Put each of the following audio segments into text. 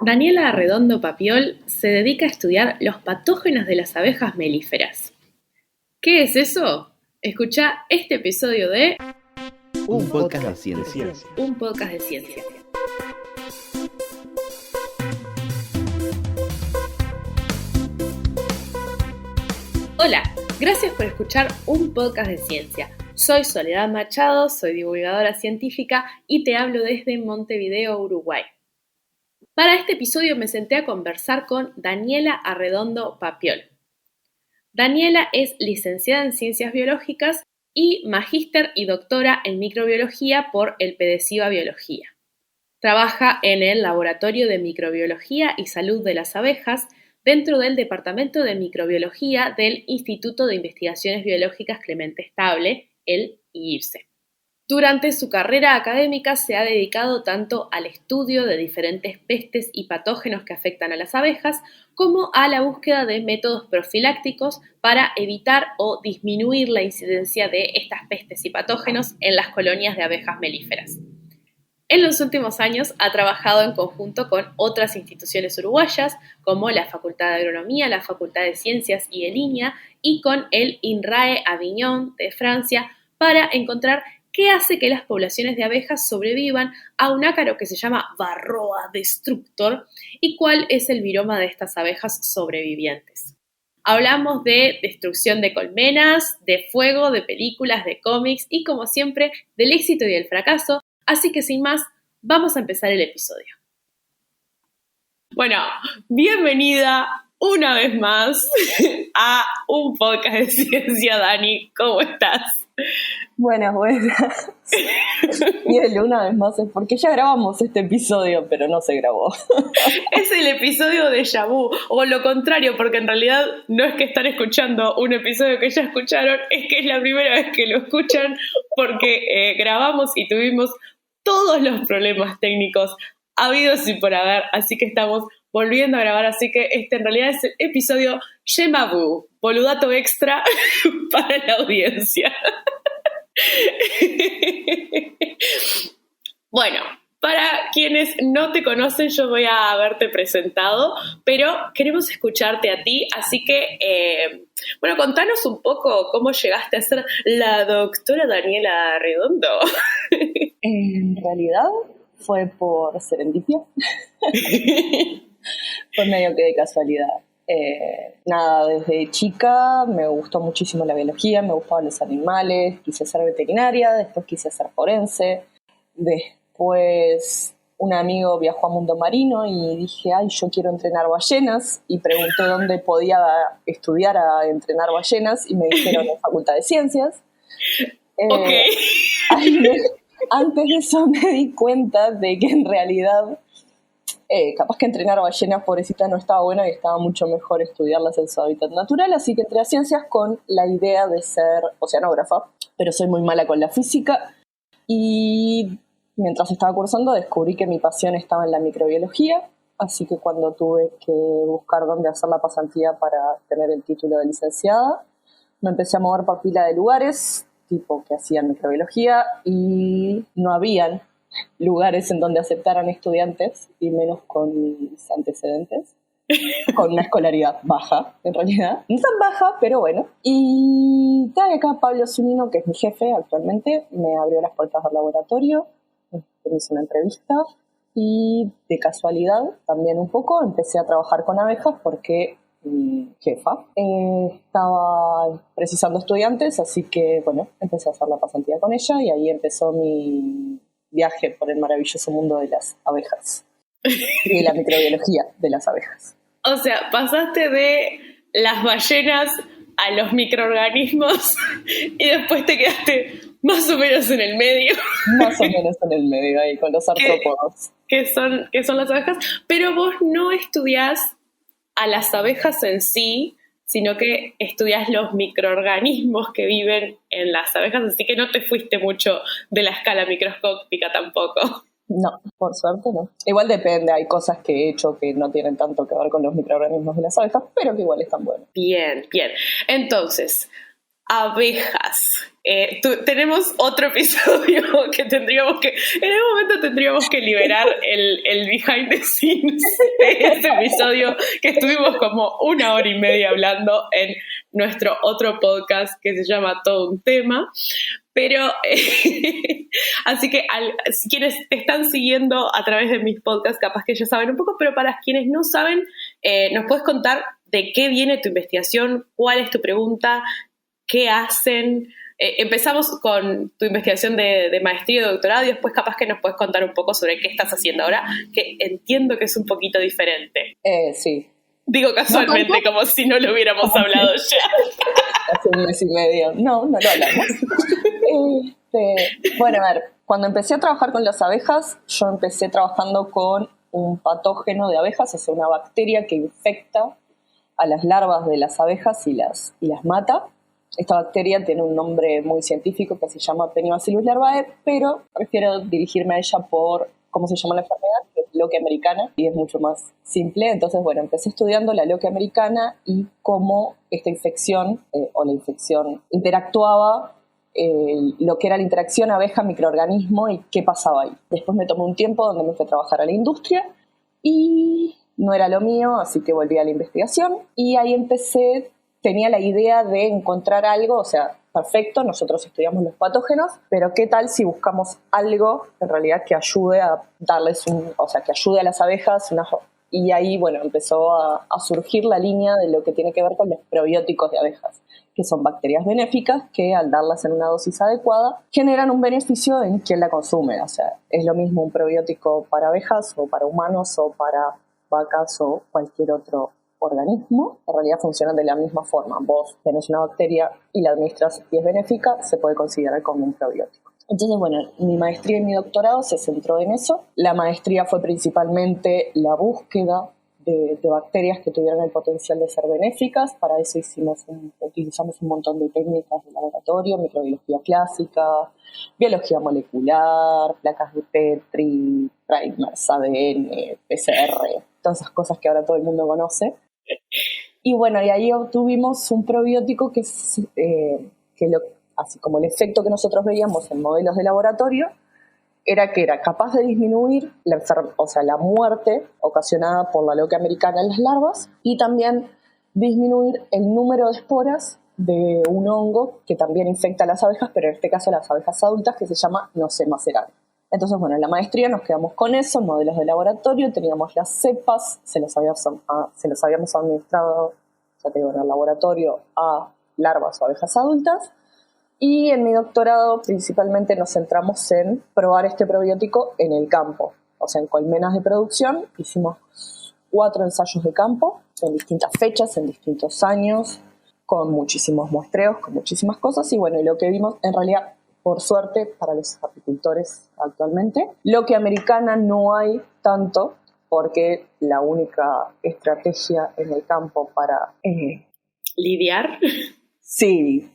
Daniela Arredondo Papiol se dedica a estudiar los patógenos de las abejas melíferas. ¿Qué es eso? Escucha este episodio de Un podcast de ciencia. Un podcast de ciencia. Hola, gracias por escuchar un podcast de ciencia. Soy Soledad Machado, soy divulgadora científica y te hablo desde Montevideo, Uruguay. Para este episodio me senté a conversar con Daniela Arredondo Papiol. Daniela es licenciada en Ciencias Biológicas y magíster y doctora en microbiología por el PDCIVA Biología. Trabaja en el Laboratorio de Microbiología y Salud de las Abejas dentro del Departamento de Microbiología del Instituto de Investigaciones Biológicas Clemente Estable, el IIRSE. Durante su carrera académica se ha dedicado tanto al estudio de diferentes pestes y patógenos que afectan a las abejas, como a la búsqueda de métodos profilácticos para evitar o disminuir la incidencia de estas pestes y patógenos en las colonias de abejas melíferas. En los últimos años ha trabajado en conjunto con otras instituciones uruguayas, como la Facultad de Agronomía, la Facultad de Ciencias y el INIA, y con el INRAE Avignon de Francia, para encontrar qué hace que las poblaciones de abejas sobrevivan a un ácaro que se llama Varroa destructor y cuál es el viroma de estas abejas sobrevivientes. Hablamos de destrucción de colmenas, de fuego, de películas, de cómics y, como siempre, del éxito y el fracaso. Así que sin más, vamos a empezar el episodio. Bueno, bienvenida una vez más a un podcast de ciencia, Dani. ¿Cómo estás? Buenas. Y una vez más es porque ya grabamos este episodio, pero no se grabó. Es el episodio de déjà vu, o lo contrario, porque en realidad no es que están escuchando un episodio que ya escucharon, es que es la primera vez que lo escuchan porque grabamos y tuvimos todos los problemas técnicos habidos y por haber, así que estamos volviendo a grabar, así que este en realidad es el episodio Déjà vu, boludato extra para la audiencia. Bueno, para quienes no te conocen, yo voy a haberte presentado, pero queremos escucharte a ti, así que, contanos un poco cómo llegaste a ser la doctora Daniela Arredondo. En realidad fue por serendipia. Fue medio que de casualidad. Desde chica me gustó muchísimo la biología, me gustaban los animales, quise ser veterinaria, después quise ser forense. Después un amigo viajó a Mundo Marino y dije, yo quiero entrenar ballenas, y pregunté dónde podía estudiar a entrenar ballenas y me dijeron en Facultad de Ciencias. Okay. Antes de eso me di cuenta de que en realidad capaz que entrenar ballenas, pobrecita, no estaba bueno y estaba mucho mejor estudiarlas en su hábitat natural, así que entré a ciencias con la idea de ser oceanógrafa, pero soy muy mala con la física y mientras estaba cursando descubrí que mi pasión estaba en la microbiología, así que cuando tuve que buscar dónde hacer la pasantía para tener el título de licenciada, me empecé a mover por pila de lugares, tipo que hacían microbiología, y no habían lugares en donde aceptaran estudiantes, y menos con mis antecedentes, con una escolaridad baja, en realidad. No tan baja, pero bueno. Y acá Pablo Zunino, que es mi jefe actualmente, me abrió las puertas del laboratorio, me hizo una entrevista, y de casualidad, también un poco, empecé a trabajar con abejas porque mi jefa estaba precisando estudiantes, así que empecé a hacer la pasantía con ella y ahí empezó mi viaje por el maravilloso mundo de las abejas y de la microbiología de las abejas. O sea, pasaste de las ballenas a los microorganismos y después te quedaste más o menos en el medio. Más o menos en el medio, ahí con los artrópodos. Que son las abejas, pero vos no estudiás a las abejas en sí, sino que estudias los microorganismos que viven en las abejas, así que no te fuiste mucho de la escala microscópica tampoco. No, por suerte no. Igual depende, hay cosas que he hecho que no tienen tanto que ver con los microorganismos de las abejas, pero que igual están buenas. Bien. Entonces, abejas. Tenemos otro episodio que tendríamos que, en algún momento tendríamos que liberar el behind the scenes de este episodio que estuvimos como 1 hora y media hablando en nuestro otro podcast que se llama Todo un Tema. Pero, así que quienes te están siguiendo a través de mis podcasts, capaz que ya saben un poco, pero para quienes no saben, ¿nos puedes contar de qué viene tu investigación? ¿Cuál es tu pregunta? ¿Qué hacen? Empezamos con tu investigación de maestría y doctorado y después capaz que nos puedes contar un poco sobre qué estás haciendo ahora, que entiendo que es un poquito diferente. Sí. Digo casualmente, ¿No, como si no lo hubiéramos hablado ya. Hace 1 mes y medio. No lo hablamos. Bueno, a ver, cuando empecé a trabajar con las abejas, yo empecé trabajando con un patógeno de abejas, o sea, una bacteria que infecta a las larvas de las abejas y las mata. Esta bacteria tiene un nombre muy científico que se llama Penibacillus larvae, pero prefiero dirigirme a ella por cómo se llama la enfermedad, que es Loque americana, y es mucho más simple. Entonces, bueno, empecé estudiando la Loque americana y cómo esta infección, o la infección, interactuaba, lo que era la interacción abeja-microorganismo y qué pasaba ahí. Después me tomé un tiempo donde me fui a trabajar a la industria y no era lo mío, así que volví a la investigación y ahí empecé. Tenía la idea de encontrar algo, o sea, perfecto, nosotros estudiamos los patógenos, pero ¿qué tal si buscamos algo en realidad que ayude a darles que ayude a las abejas? Y ahí, bueno, empezó a surgir la línea de lo que tiene que ver con los probióticos de abejas, que son bacterias benéficas que al darlas en una dosis adecuada generan un beneficio en quien la consume. O sea, es lo mismo un probiótico para abejas o para humanos o para vacas o cualquier otro organismo, en realidad funcionan de la misma forma. Vos tenés una bacteria y la administras y es benéfica, se puede considerar como un probiótico. Entonces, bueno, mi maestría y mi doctorado se centró en eso. La maestría fue principalmente la búsqueda de bacterias que tuvieran el potencial de ser benéficas. Para eso utilizamos un montón de técnicas de laboratorio, microbiología clásica, biología molecular, placas de Petri, primers, ADN, PCR, todas esas cosas que ahora todo el mundo conoce. Y bueno, y ahí obtuvimos un probiótico así como el efecto que nosotros veíamos en modelos de laboratorio, era que era capaz de disminuir la muerte ocasionada por la Loque americana en las larvas y también disminuir el número de esporas de un hongo que también infecta a las abejas, pero en este caso a las abejas adultas, que se llama Nosema cerana. Entonces, bueno, en la maestría nos quedamos con eso, modelos de laboratorio, teníamos las cepas, se los habíamos administrado, ya te digo, en el laboratorio a larvas o abejas adultas. Y en mi doctorado principalmente nos centramos en probar este probiótico en el campo, o sea, en colmenas de producción. Hicimos 4 ensayos de campo en distintas fechas, en distintos años, con muchísimos muestreos, con muchísimas cosas. Y bueno, y lo que vimos, en realidad, por suerte, para los apicultores actualmente, Loque americana no hay tanto, porque la única estrategia en el campo para... ¿Lidiar? Sí,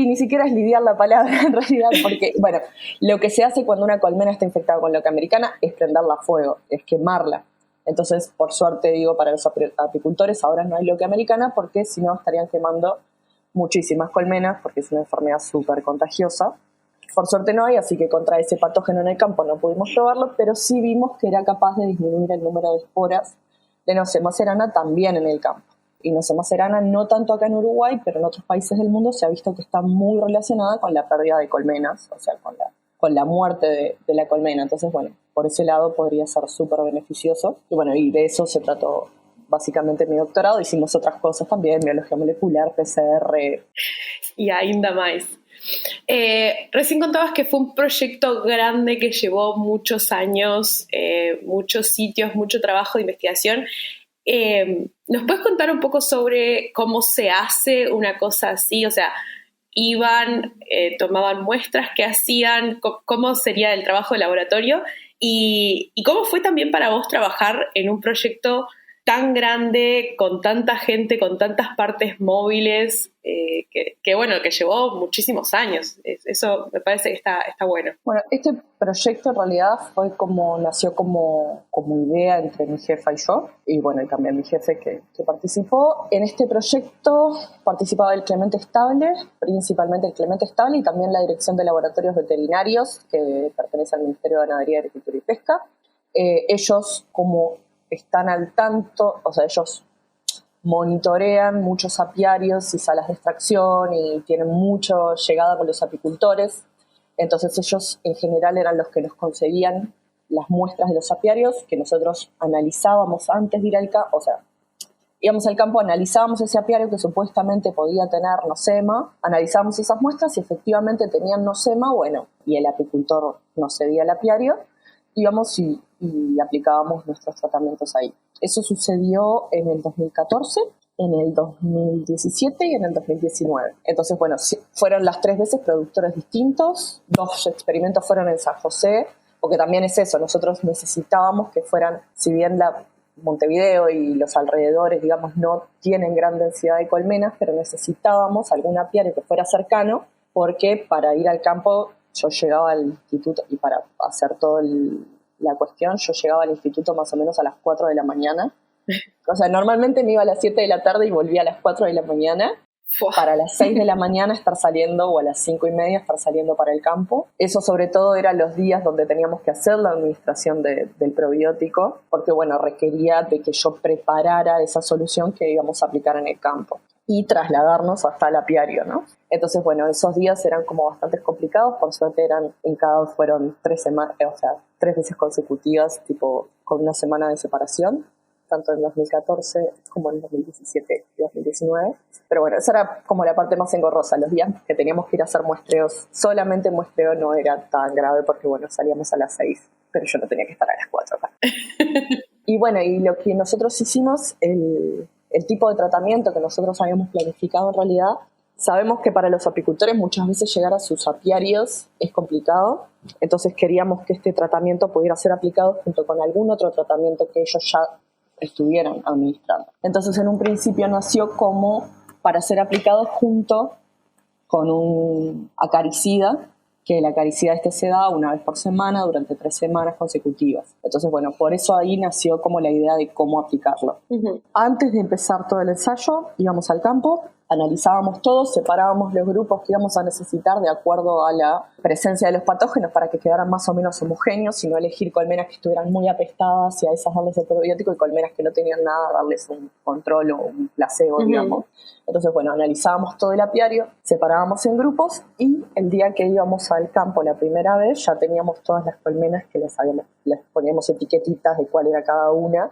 ni siquiera es lidiar la palabra en realidad, porque, bueno, lo que se hace cuando una colmena está infectada con Loque americana es prenderla a fuego, es quemarla. Entonces, por suerte, digo, para los apicultores ahora no hay Loque americana, porque si no estarían quemando muchísimas colmenas, porque es una enfermedad súper contagiosa. Por suerte no hay, así que contra ese patógeno en el campo no pudimos probarlo, pero sí vimos que era capaz de disminuir el número de esporas de Nosema cerana también en el campo. Y Nosema cerana no tanto acá en Uruguay, pero en otros países del mundo se ha visto que está muy relacionada con la pérdida de colmenas, o sea, con la muerte de la colmena. Entonces, bueno, por ese lado podría ser súper beneficioso. Y bueno, y de eso se trató básicamente mi doctorado. Hicimos otras cosas también, biología molecular, PCR. Y ainda más. Recién contabas que fue un proyecto grande que llevó muchos años, muchos sitios, mucho trabajo de investigación. ¿Nos puedes contar un poco sobre cómo se hace una cosa así? O sea, iban, tomaban muestras, ¿qué hacían? ¿Cómo sería el trabajo de laboratorio? Y cómo fue también para vos trabajar en un proyecto tan grande, con tanta gente, con tantas partes móviles, que bueno, que llevó muchísimos años. Eso me parece que está bueno. Bueno, este proyecto en realidad nació como idea entre mi jefa y yo, y bueno, y también mi jefe que participó. En este proyecto participaba el Clemente Estable, principalmente el Clemente Estable, y también la Dirección de Laboratorios Veterinarios, que pertenece al Ministerio de Ganadería, Agricultura y Pesca. Ellos, como están al tanto, o sea, ellos monitorean muchos apiarios y salas de extracción y tienen mucha llegada con los apicultores. Entonces ellos en general eran los que nos conseguían las muestras de los apiarios que nosotros analizábamos antes de ir al campo. O sea, íbamos al campo, analizábamos ese apiario que supuestamente podía tener nosema, analizábamos esas muestras y efectivamente tenían nosema, bueno, y el apicultor nos cedía el apiario, íbamos y aplicábamos nuestros tratamientos ahí. Eso sucedió en el 2014, en el 2017 y en el 2019. Entonces, bueno, fueron las 3 veces productores distintos, 2 experimentos fueron en San José, porque también es eso, nosotros necesitábamos que fueran, si bien Montevideo y los alrededores, digamos, no tienen gran densidad de colmenas, pero necesitábamos algún apiario que fuera cercano, porque para ir al campo yo llegaba al instituto y para hacer toda la cuestión, yo llegaba al instituto más o menos a las 4 de la mañana. O sea, normalmente me iba a las 7 de la tarde y volvía a las 4 de la mañana. Para las 6 de la mañana estar saliendo, o a las 5:30 estar saliendo para el campo. Eso sobre todo eran los días donde teníamos que hacer la administración del probiótico, porque bueno, requería de que yo preparara esa solución que íbamos a aplicar en el campo y trasladarnos hasta el apiario, ¿no? Entonces, bueno, esos días eran como bastante complicados, por suerte fueron 3 semanas, o sea, 3 veces consecutivas, tipo con una semana de separación, tanto en 2014 como en 2017 y 2019. Pero bueno, esa era como la parte más engorrosa. Los días que teníamos que ir a hacer muestreos, solamente muestreo no era tan grave porque, bueno, salíamos a las 6, pero yo no tenía que estar a las 4 acá. Y bueno, y lo que nosotros hicimos, el tipo de tratamiento que nosotros habíamos planificado en realidad, sabemos que para los apicultores muchas veces llegar a sus apiarios es complicado, entonces queríamos que este tratamiento pudiera ser aplicado junto con algún otro tratamiento que ellos ya estuvieran administrando. Entonces en un principio nació como para ser aplicado junto con un acaricida, que el acaricida se da una vez por semana durante 3 semanas consecutivas. Entonces, bueno, por eso ahí nació como la idea de cómo aplicarlo. Uh-huh. Antes de empezar todo el ensayo, íbamos al campo, analizábamos todo, separábamos los grupos que íbamos a necesitar de acuerdo a la presencia de los patógenos para que quedaran más o menos homogéneos, y no elegir colmenas que estuvieran muy apestadas y a esas darles el probiótico, y colmenas que no tenían nada, darles un control o un placebo, uh-huh, digamos. Entonces, bueno, analizábamos todo el apiario, separábamos en grupos, y el día que íbamos al campo la primera vez ya teníamos todas las colmenas que les poníamos etiquetitas de cuál era cada una,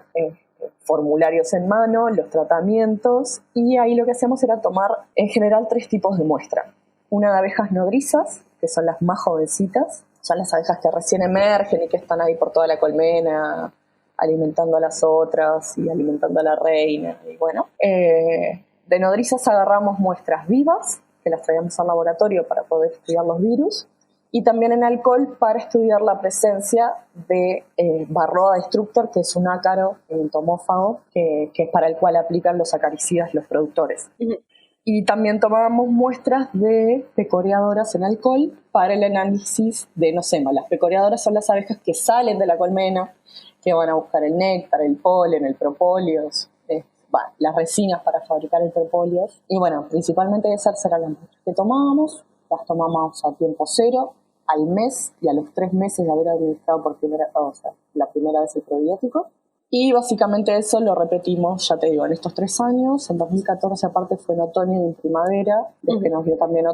formularios en mano, los tratamientos, y ahí lo que hacemos era tomar en general 3 tipos de muestra. Una de abejas nodrizas, que son las más jovencitas, son las abejas que recién emergen y que están ahí por toda la colmena, alimentando a las otras y alimentando a la reina, y bueno. De nodrizas agarramos muestras vivas, que las traíamos al laboratorio para poder estudiar los virus, y también en alcohol para estudiar la presencia de Varroa destructor, que es un ácaro entomófago que es para el cual aplican los acaricidas los productores. Uh-huh. Y también tomábamos muestras de pecoreadoras en alcohol para el análisis de nosema. Las pecoreadoras son las abejas que salen de la colmena, que van a buscar el néctar, el polen, el propóleos, las resinas para fabricar el propóleos. Y bueno, principalmente esas eran las muestras que tomábamos. Las tomamos a tiempo cero, al mes y a los 3 meses de haber administrado la primera vez el probiótico. Y básicamente eso lo repetimos, ya te digo, en estos 3 años. En 2014 aparte fue en otoño y en primavera, lo que nos dio también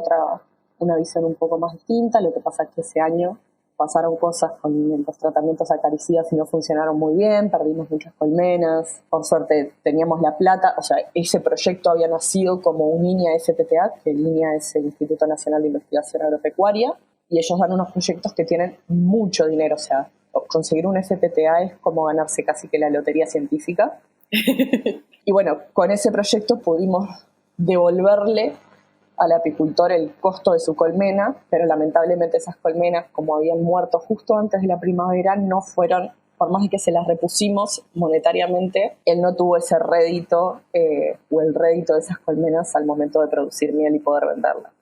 una visión un poco más distinta. Lo que pasa es que ese año pasaron cosas con los tratamientos acaricidas y no funcionaron muy bien, perdimos muchas colmenas. Por suerte teníamos la plata, o sea, ese proyecto había nacido como un INIA SPTA, que el INIA es el Instituto Nacional de Investigación Agropecuaria, y ellos dan unos proyectos que tienen mucho dinero, o sea, conseguir un SPTA es como ganarse casi que la lotería científica. Y bueno, con ese proyecto pudimos devolverle al apicultor el costo de su colmena, pero lamentablemente esas colmenas, como habían muerto justo antes de la primavera, no fueron por más de que se las repusimos monetariamente, él no tuvo ese rédito o el rédito de esas colmenas al momento de producir miel y poder venderla.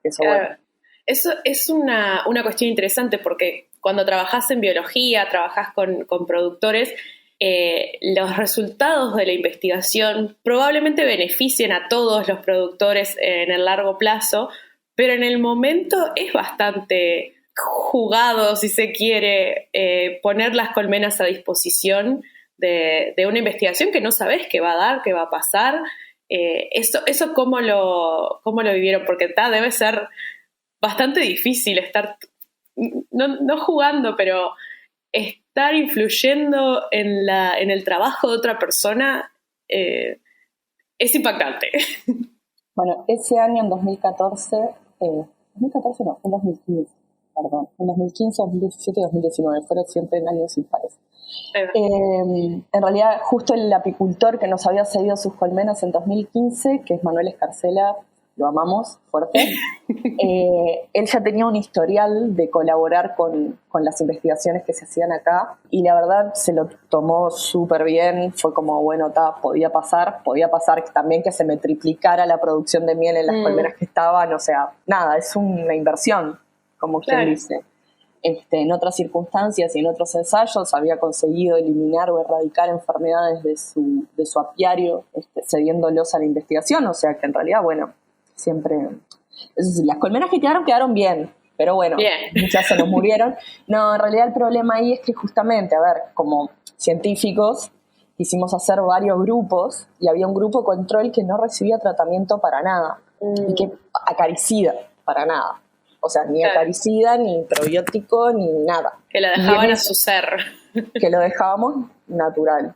Eso, bueno. Eso es una cuestión interesante porque cuando trabajás en biología, trabajás con productores, los resultados de la investigación probablemente beneficien a todos los productores en el largo plazo, pero en el momento es bastante jugado, si se quiere, poner las colmenas a disposición de una investigación que no sabés qué va a dar, qué va a pasar. Eso ¿cómo lo vivieron? Porque debe ser bastante difícil estar, no jugando, pero estar influyendo en el trabajo de otra persona es impactante. Bueno, ese año, en 2014, 2014 no, en 2015, perdón, en 2015, 2017 y 2019, fueron siempre en años impares. En realidad, justo el apicultor que nos había cedido sus colmenas en 2015, que es Manuel Escarcela, lo amamos fuerte, él ya tenía un historial de colaborar con las investigaciones que se hacían acá y la verdad se lo tomó súper bien, fue como, bueno, podía pasar también que se me triplicara la producción de miel en las colmenas que estaban, o sea, nada, es una inversión, como quien dice. En otras circunstancias y en otros ensayos había conseguido eliminar o erradicar enfermedades de su apiario, cediéndolos a la investigación, o sea que en realidad, bueno, siempre... Las colmenas que quedaron bien, pero bueno, muchas se nos murieron. No, en realidad el problema ahí es que justamente, a ver, como científicos quisimos hacer varios grupos y había un grupo control que no recibía tratamiento para nada, y que acaricida para nada. O sea, ni acaricida, ni probiótico, ni nada. Que lo dejaban a su ser. Que lo dejábamos natural.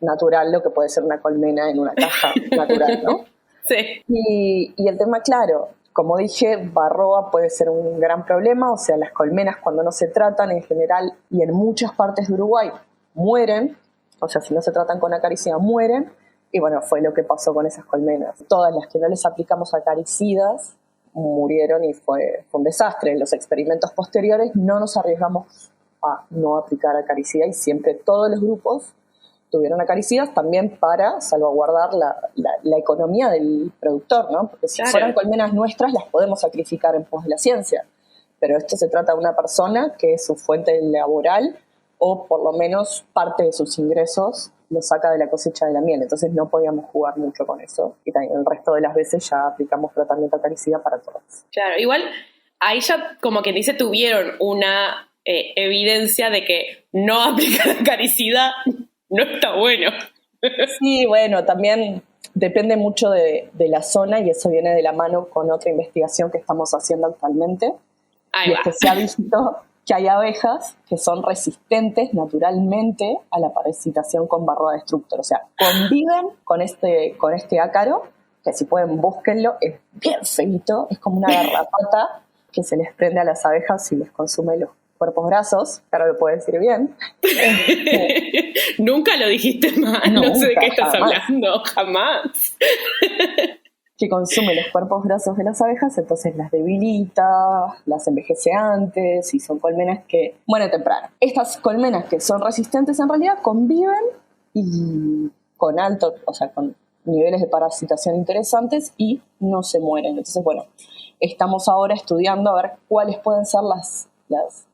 Natural, lo que puede ser una colmena en una caja natural, ¿no? Sí. Y el tema, claro, como dije, varroa puede ser un gran problema, o sea, las colmenas cuando no se tratan en general y en muchas partes de Uruguay mueren, o sea, si no se tratan con acaricida mueren, y bueno, fue lo que pasó con esas colmenas. Todas las que no les aplicamos acaricidas murieron y fue un desastre. En los experimentos posteriores no nos arriesgamos a no aplicar acaricida y siempre todos los grupos tuvieron acaricidas también para salvaguardar la economía del productor, ¿no? Porque si fueran colmenas nuestras las podemos sacrificar en pos de la ciencia, pero esto se trata de una persona que es su fuente laboral o por lo menos parte de sus ingresos lo saca de la cosecha de la miel, entonces no podíamos jugar mucho con eso y también el resto de las veces ya aplicamos tratamiento acaricida para todas. Claro, igual ahí ya como quien dice tuvieron una evidencia de que no aplicar acaricida no está bueno. Sí, bueno, también depende mucho de la zona y eso viene de la mano con otra investigación que estamos haciendo actualmente. Ahí y es que se ha visto que hay abejas que son resistentes naturalmente a la parasitación con varroa destructor. O sea, conviven con este ácaro, que si pueden búsquenlo, es bien feito, es como una garrapata que se les prende a las abejas y les consume los cuerpos grasos, ahora lo puedo decir bien. Nunca lo dijiste mal, no sé de qué estás hablando, jamás. Que consume los cuerpos grasos de las abejas, entonces las debilita, las envejece antes y son colmenas que mueren temprano. Estas colmenas que son resistentes en realidad conviven y con alto, o sea, con niveles de parasitación interesantes y no se mueren. Entonces, bueno, estamos ahora estudiando a ver cuáles pueden ser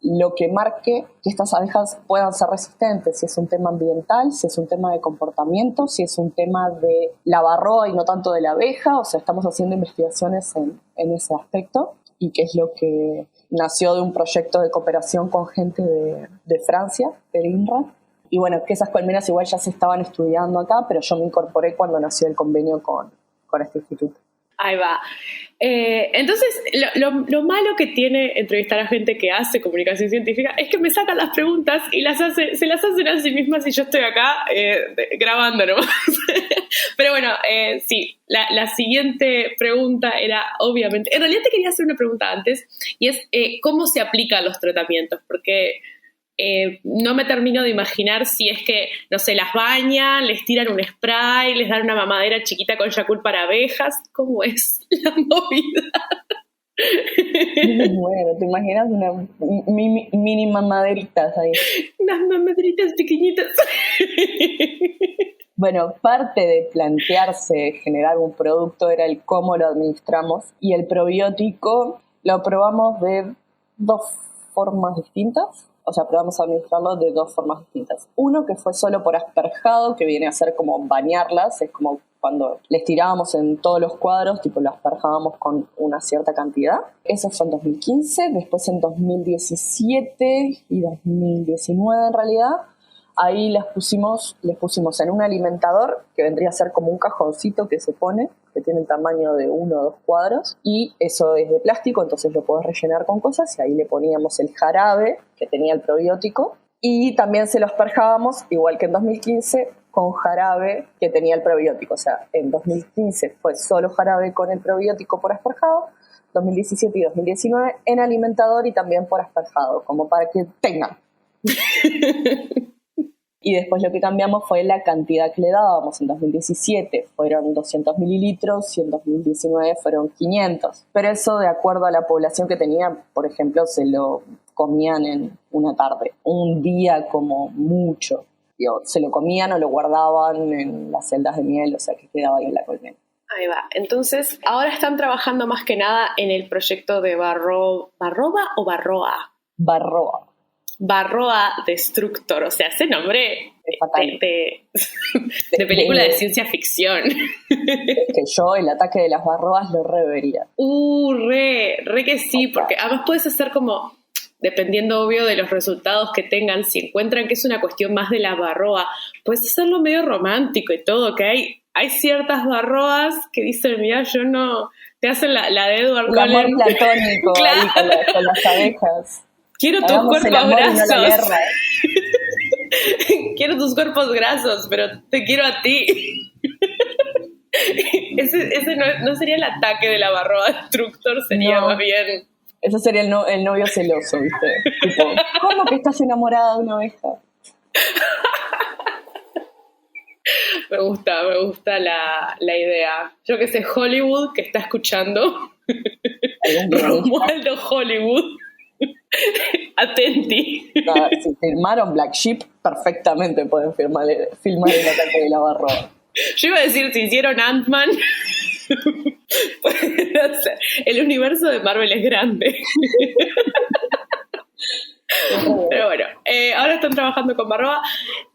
lo que marque que estas abejas puedan ser resistentes, si es un tema ambiental, si es un tema de comportamiento, si es un tema de la varroa y no tanto de la abeja, o sea, estamos haciendo investigaciones en ese aspecto y que es lo que nació de un proyecto de cooperación con gente de Francia, del INRA, y bueno, que esas colmenas igual ya se estaban estudiando acá, pero yo me incorporé cuando nació el convenio con este instituto. Ahí va. Entonces, lo malo que tiene entrevistar a gente que hace comunicación científica es que me sacan las preguntas y se las hacen a sí mismas y yo estoy acá grabando nomás. Pero bueno, sí, la siguiente pregunta era, obviamente, en realidad te quería hacer una pregunta antes, y es ¿cómo se aplican los tratamientos? Porque no me termino de imaginar si es que, no sé, las bañan, les tiran un spray, les dan una mamadera chiquita con Yakult para abejas. ¿Cómo es la movida? Me muero, ¿te imaginas una mini mamaderitas ahí? Unas mamadritas pequeñitas. Bueno, parte de plantearse generar un producto era el cómo lo administramos, y el probiótico lo probamos de dos formas distintas. O sea, probamos a administrarlo de dos formas distintas. Uno que fue solo por asperjado, que viene a ser como bañarlas, es como cuando les tirábamos en todos los cuadros, tipo lo asperjábamos con una cierta cantidad. Eso fue en 2015, después en 2017 y 2019 en realidad. Ahí les pusimos en un alimentador que vendría a ser como un cajoncito que se pone, que tiene el tamaño de 1 o 2 cuadros, y eso es de plástico, entonces lo podés rellenar con cosas, y ahí le poníamos el jarabe que tenía el probiótico, y también se lo asperjábamos, igual que en 2015, con jarabe que tenía el probiótico. O sea, en 2015 fue solo jarabe con el probiótico por asperjado, 2017 y 2019 en alimentador y también por asperjado, como para que tengan. Y después lo que cambiamos fue la cantidad que le dábamos. En 2017 fueron 200 mililitros y en 2019 fueron 500. Pero eso de acuerdo a la población que tenía, por ejemplo, se lo comían en una tarde, un día como mucho. Digo, se lo comían o lo guardaban en las celdas de miel, o sea que quedaba ahí en la colmena. Ahí va. Entonces, ahora están trabajando más que nada en el proyecto de ¿Barroba o Barroa? Barroa. Barroa Destructor, o sea, ese nombre de película de ciencia ficción. Es que yo el ataque de las barroas lo revería. Re que sí, porque además puedes hacer como, dependiendo obvio de los resultados que tengan, si encuentran que es una cuestión más de la barroa, puedes hacerlo medio romántico y todo, que hay ciertas barroas que dicen, mira, yo no, te hacen la de Edward Cullen. El amor platónico. Claro. Ahí con las abejas. Quiero tus cuerpos grasos. Quiero tus cuerpos grasos, pero te quiero a ti. Ese no sería el ataque de la barroa destructor, sería más bien. Eso sería el novio celoso, ¿viste? Tipo, ¿cómo que estás enamorada de una abeja? Me gusta la idea. Yo que sé, Hollywood, que está escuchando. Romualdo Hollywood. Atenti. Si filmaron Black Sheep, perfectamente pueden filmar el ataque de la barroa. Yo iba a decir, si hicieron Ant-Man, pueden hacer. El universo de Marvel es grande. Pero bueno, ahora están trabajando con Barroa.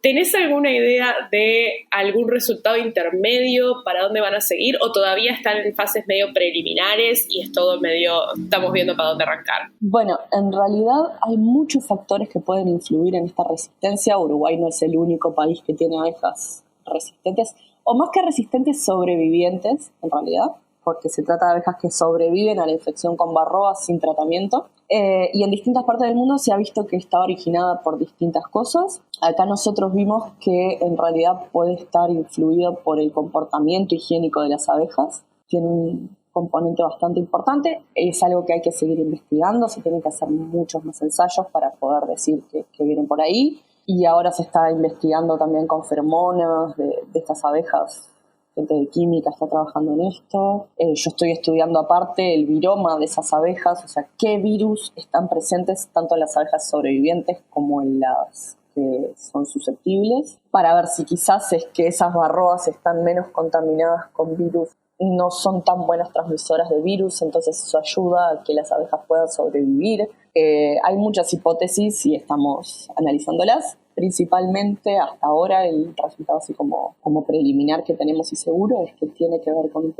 ¿Tenés alguna idea de algún resultado intermedio para dónde van a seguir? ¿O todavía están en fases medio preliminares y es todo medio, estamos viendo para dónde arrancar? Bueno, en realidad hay muchos factores que pueden influir en esta resistencia. Uruguay no es el único país que tiene abejas resistentes, o más que resistentes, sobrevivientes, en realidad, porque se trata de abejas que sobreviven a la infección con barroa sin tratamiento. Y en distintas partes del mundo se ha visto que está originada por distintas cosas. Acá nosotros vimos que en realidad puede estar influido por el comportamiento higiénico de las abejas. Tiene un componente bastante importante. Es algo que hay que seguir investigando. Se tienen que hacer muchos más ensayos para poder decir que vienen por ahí. Y ahora se está investigando también con feromonas de estas abejas. Gente de química está trabajando en esto. Yo estoy estudiando aparte el viroma de esas abejas, o sea, qué virus están presentes tanto en las abejas sobrevivientes como en las que son susceptibles, para ver si quizás es que esas barroas están menos contaminadas con virus, no son tan buenas transmisoras de virus, entonces eso ayuda a que las abejas puedan sobrevivir. Hay muchas hipótesis y estamos analizándolas. Principalmente hasta ahora el resultado así como preliminar que tenemos y seguro es que tiene que ver con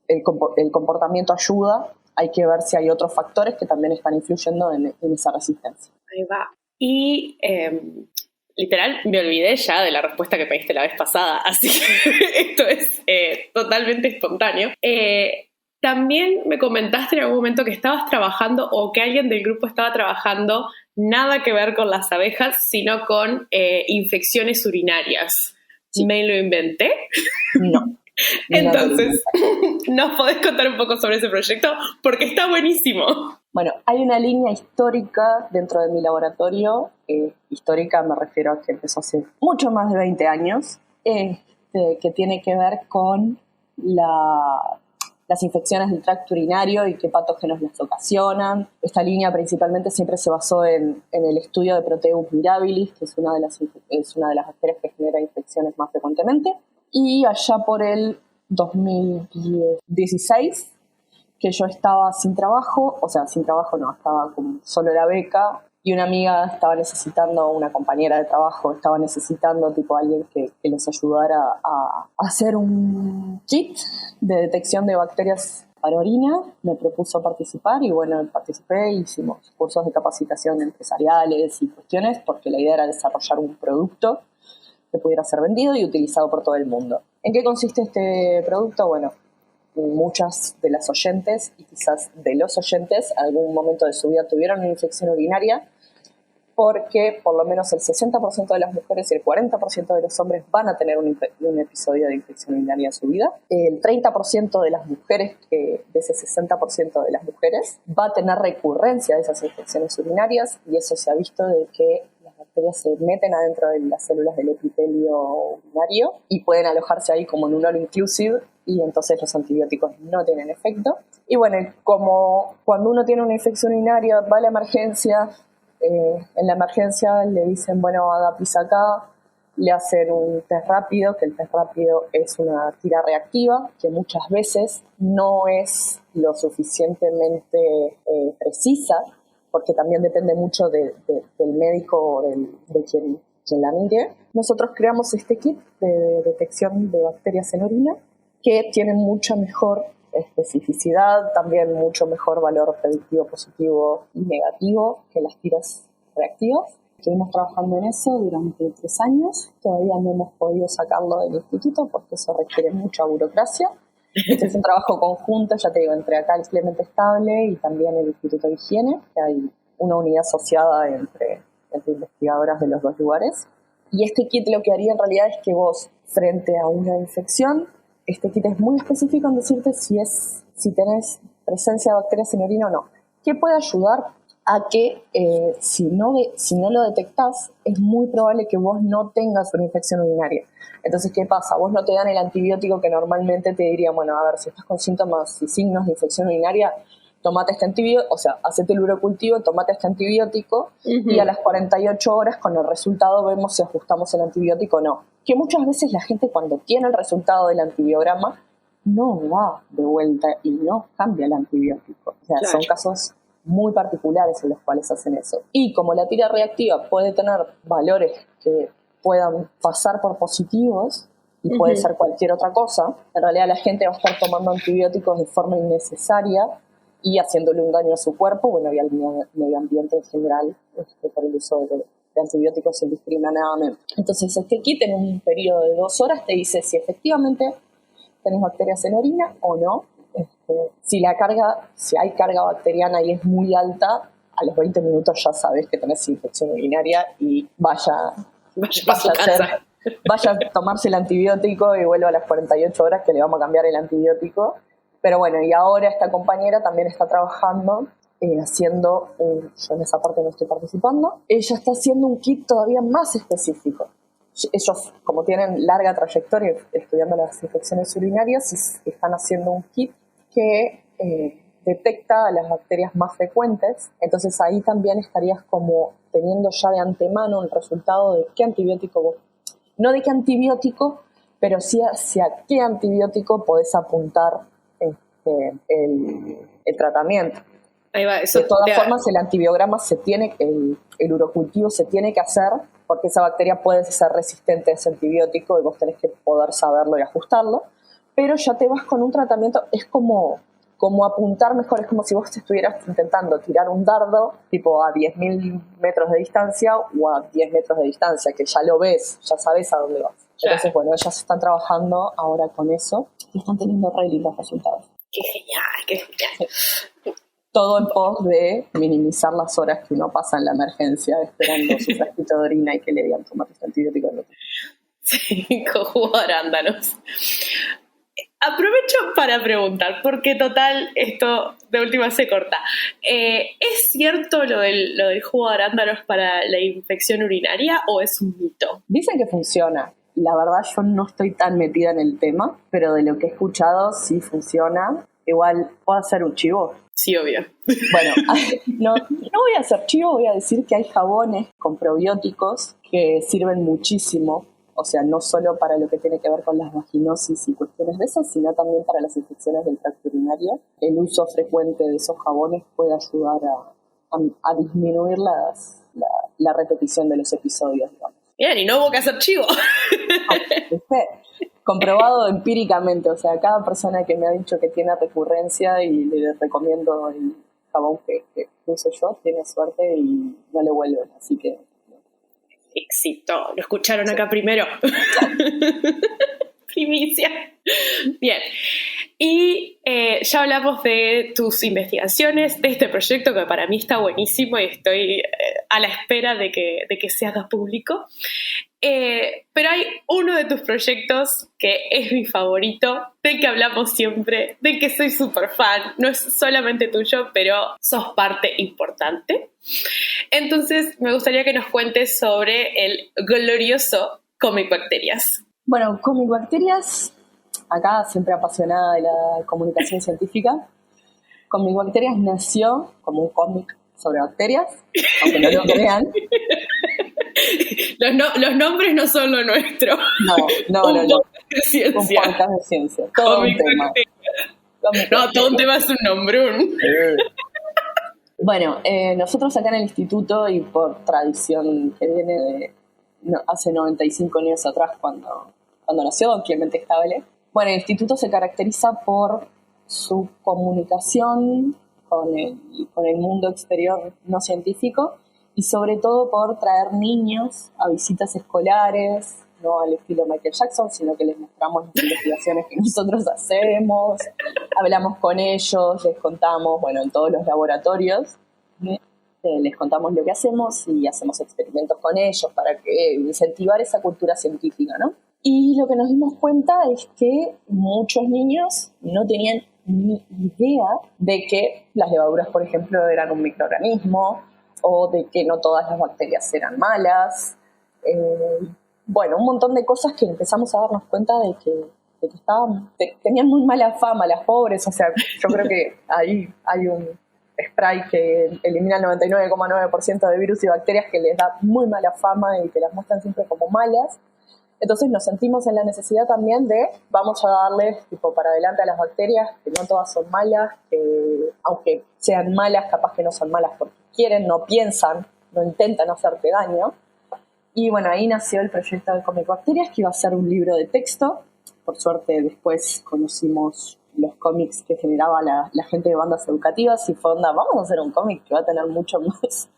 el comportamiento ayuda. Hay que ver si hay otros factores que también están influyendo en esa resistencia. Ahí va. Y literal me olvidé ya de la respuesta que pediste la vez pasada, así que esto es totalmente espontáneo. También me comentaste en algún momento que estabas trabajando o que alguien del grupo estaba trabajando nada que ver con las abejas, sino con infecciones urinarias. Sí. ¿Me lo inventé? No. Entonces, ¿nos podés contar un poco sobre ese proyecto? Porque está buenísimo. Bueno, hay una línea histórica dentro de mi laboratorio. Histórica me refiero a que empezó hace mucho más de 20 años, que tiene que ver con las infecciones del tracto urinario y qué patógenos las ocasionan. Esta línea principalmente siempre se basó en el estudio de Proteus mirabilis, que es una de las bacterias que genera infecciones más frecuentemente. Y allá por el 2016, que yo estaba sin trabajo, o sea, sin trabajo no, estaba con solo la beca, y una amiga estaba necesitando, una compañera de trabajo estaba necesitando tipo alguien que les ayudara a hacer un kit de detección de bacterias para orina. Me propuso participar y bueno, participé, hicimos cursos de capacitación empresariales y cuestiones, porque la idea era desarrollar un producto que pudiera ser vendido y utilizado por todo el mundo. ¿En qué consiste este producto? Bueno, muchas de las oyentes y quizás de los oyentes en algún momento de su vida tuvieron una infección urinaria, porque por lo menos el 60% de las mujeres y el 40% de los hombres van a tener un episodio de infección urinaria en su vida. El 30% de las mujeres, de ese 60% de las mujeres, va a tener recurrencia de esas infecciones urinarias, y eso se ha visto de que las bacterias se meten adentro de las células del epitelio urinario y pueden alojarse ahí como en un all inclusive, y entonces los antibióticos no tienen efecto. Y bueno, como cuando uno tiene una infección urinaria va a la emergencia, en la emergencia le dicen, bueno, haga pis acá, le hacen un test rápido, que el test rápido es una tira reactiva, que muchas veces no es lo suficientemente precisa, porque también depende mucho del médico o de quien la mire. Nosotros creamos este kit de detección de bacterias en orina, que tiene mucha mejor especificidad, también mucho mejor valor predictivo positivo y negativo que las tiras reactivas. Estuvimos trabajando en eso durante 3 años, todavía no hemos podido sacarlo del instituto porque eso requiere mucha burocracia. Este es un trabajo conjunto, ya te digo, entre acá el Clemente Estable y también el Instituto de Higiene, que hay una unidad asociada entre investigadoras de los dos lugares. Y este kit lo que haría en realidad es que vos, frente a una infección, este kit es muy específico en decirte si tenés presencia de bacterias en orina o no. ¿Qué puede ayudar a que si no lo detectás, es muy probable que vos no tengas una infección urinaria? Entonces, ¿qué pasa? Vos no te dan el antibiótico que normalmente te dirían, bueno, a ver, si estás con síntomas y signos de infección urinaria, tomate este antibiótico, o sea, hacete el urocultivo, tomate este antibiótico, y a las 48 horas con el resultado vemos si ajustamos el antibiótico o no. Que muchas veces la gente, cuando tiene el resultado del antibiograma, no va de vuelta y no cambia el antibiótico. O sea, claro, son casos muy particulares en los cuales hacen eso. Y como la tira reactiva puede tener valores que puedan pasar por positivos y puede ser cualquier otra cosa, en realidad la gente va a estar tomando antibióticos de forma innecesaria y haciéndole un daño a su cuerpo, bueno, y al medio ambiente en general, por el uso de antibióticos indiscriminadamente. Entonces, este kit en un periodo de 2 horas te dice si efectivamente tenés bacterias en orina o no. Si hay carga bacteriana y es muy alta, a los 20 minutos ya sabes que tenés infección urinaria y vaya a tomarse el antibiótico y vuelva a las 48 horas que le vamos a cambiar el antibiótico. Pero bueno, y ahora esta compañera también está trabajando haciendo, yo en esa parte no estoy participando, ella está haciendo un kit todavía más específico. Ellos, como tienen larga trayectoria estudiando las infecciones urinarias, están haciendo un kit que detecta las bacterias más frecuentes. Entonces ahí también estarías como teniendo ya de antemano el resultado de qué antibiótico vos, no de qué antibiótico, pero sí hacia qué antibiótico podés apuntar el tratamiento. Ahí va, eso de todas formas, el antibiograma el urocultivo se tiene que hacer porque esa bacteria puede ser resistente a ese antibiótico y vos tenés que poder saberlo y ajustarlo, pero ya te vas con un tratamiento, es como apuntar mejor, es como si vos estuvieras intentando tirar un dardo tipo a 10.000 metros de distancia o a 10 metros de distancia, que ya lo ves, ya sabes a dónde vas. Entonces, bueno, ellas están trabajando ahora con eso y están teniendo re lindos resultados. ¡Qué genial! ¡Qué genial! Sí. Todo en pos de minimizar las horas que uno pasa en la emergencia esperando su frasquito de orina y que le digan tomate este antibiótico. Sí, con jugo de arándanos. Aprovecho para preguntar, porque total, esto de última se corta. ¿Es cierto lo del jugo de arándanos para la infección urinaria o es un mito? Dicen que funciona. La verdad yo no estoy tan metida en el tema, pero de lo que he escuchado sí funciona. Igual, ¿puedo hacer un chivo? Sí, obvio. Bueno, no voy a hacer chivo, voy a decir que hay jabones con probióticos que sirven muchísimo, o sea, no solo para lo que tiene que ver con las vaginosis y cuestiones de esas, sino también para las infecciones del tracto urinario. El uso frecuente de esos jabones puede ayudar a disminuir la repetición de los episodios, digamos. Bien, y no hubo que hacer chivo. ¿Viste? Comprobado empíricamente, o sea, cada persona que me ha dicho que tiene recurrencia y le recomiendo el jabón que uso yo, tiene suerte y no le vuelven, así que... Éxito, lo escucharon acá primero. Primicia. Bien, y ya hablamos de tus investigaciones, de este proyecto que para mí está buenísimo y estoy a la espera de que se haga público. Pero hay uno de tus proyectos que es mi favorito, del que hablamos siempre, del que soy súper fan, no es solamente tuyo, pero sos parte importante. Entonces me gustaría que nos cuentes sobre el glorioso Comic Bacterias. Bueno, Comic Bacterias, acá siempre apasionada de la comunicación científica, Comic Bacterias nació como un cómic sobre bacterias, aunque no lo crean. Los nombres no son lo nuestro. No. Podcast de ciencia. Un podcast de ciencia. Todo un tema. No, todo un tema es un nombre. Bueno, nosotros acá en el instituto, y por tradición que viene de hace 95 años atrás, cuando nació don Clemente Estable, bueno, el instituto se caracteriza por su comunicación con el mundo exterior no científico, y sobre todo por traer niños a visitas escolares, no al estilo Michael Jackson, sino que les mostramos las investigaciones que nosotros hacemos, hablamos con ellos, les contamos, bueno, en todos los laboratorios, les contamos lo que hacemos y hacemos experimentos con ellos para incentivar esa cultura científica, ¿no? Y lo que nos dimos cuenta es que muchos niños no tenían ni idea de que las levaduras, por ejemplo, eran un microorganismo, o de que no todas las bacterias eran malas. Bueno, un montón de cosas que empezamos a darnos cuenta de que tenían muy mala fama las pobres. O sea, yo creo que ahí hay un spray que elimina el 99,9% de virus y bacterias que les da muy mala fama y que las muestran siempre como malas. Entonces nos sentimos en la necesidad también de vamos a darles tipo para adelante a las bacterias, que no todas son malas, que aunque sean malas, capaz que no son malas porque quieren, no piensan, no intentan hacerte daño. Y bueno, ahí nació el proyecto de Comic Bacterias, que iba a ser un libro de texto. Por suerte después conocimos los cómics que generaba la gente de bandas educativas y fue onda, vamos a hacer un cómic que va a tener mucho más